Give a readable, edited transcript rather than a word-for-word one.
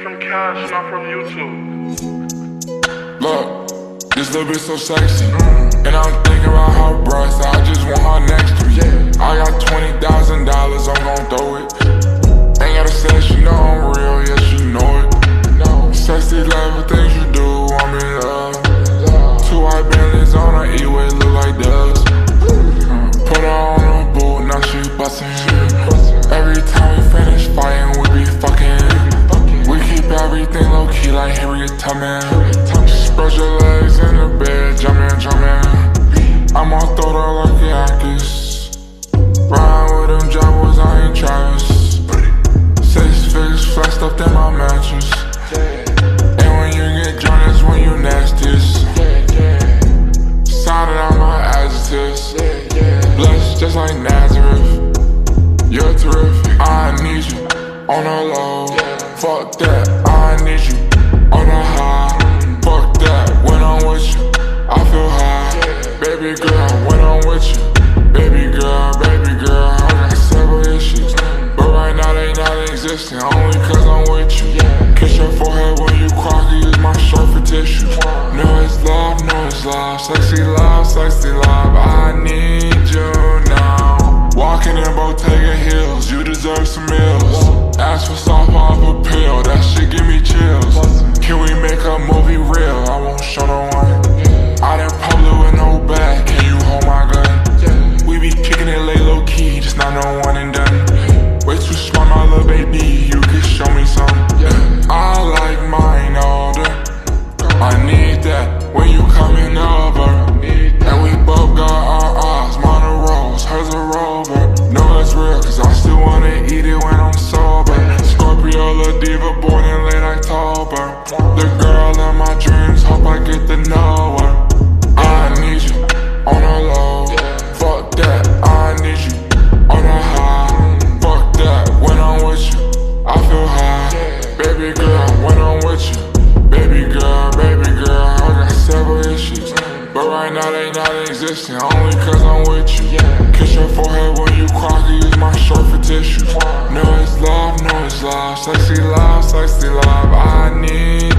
from cash, not from YouTube. Look, this little bitch so sexy, and I'm thinking about her breasts. I just want her next to me. I got $20,000, I'm gon' throw it. Ain't gotta say she know I'm real, yeah she know it. Sexy love, the things you do, I'm in love. 2 white Bentleys on her E-way, look like doves. Put her on a boot, now she bustin'. Every time we finish fighting, we be fucking. We keep everything low-key like Harriet Tubman. Spread your legs in the bed, jumpin'. I'ma throw her like an actress. Riding with them Jaguars, I ain't Travis. 6 figures flexed up in my mattress. And when you get drunk, that's when you nastiest. Sounding out my adjectives. Blessed just like Nazareth. You're terrific, I need you on the low. Fuck that, I need you on the high. Fuck that, when I'm with you, I feel high. Baby girl, when I'm with you, baby girl, I got several issues, but right now they not existing, only cause I'm with you. Kiss your forehead when you cry, can use my shirt for tissue. No, it's love, sexy love, I need you now. Walking in Bottega Hills, you deserve some meals. Ask for soft off a pill, that shit give me chills. Can we make a movie real? I won't show no one. Out in public with no bag, can you hold my gun? We be kicking it lay low key, just not no one and done. Way too smart, my little baby, you can show me some. I like mine older, I need that when you coming over. And we both got our eyes, mine a rose, hers a rover. No, it's real, cause I still wanna eat it when I'm sober. Scorpio, La Diva, born in late October. The girl in my dreams, hope I get to know her. I need you on the low. Fuck that, I need you on the high. Fuck that, when I'm with you, I feel high. Baby girl, when I'm with you, baby girl, I got several issues, but right now they not existing, only cause I'm with you. Kiss your forehead when you cry, can use my shirt for tissue. No, it's love, sexy love, I need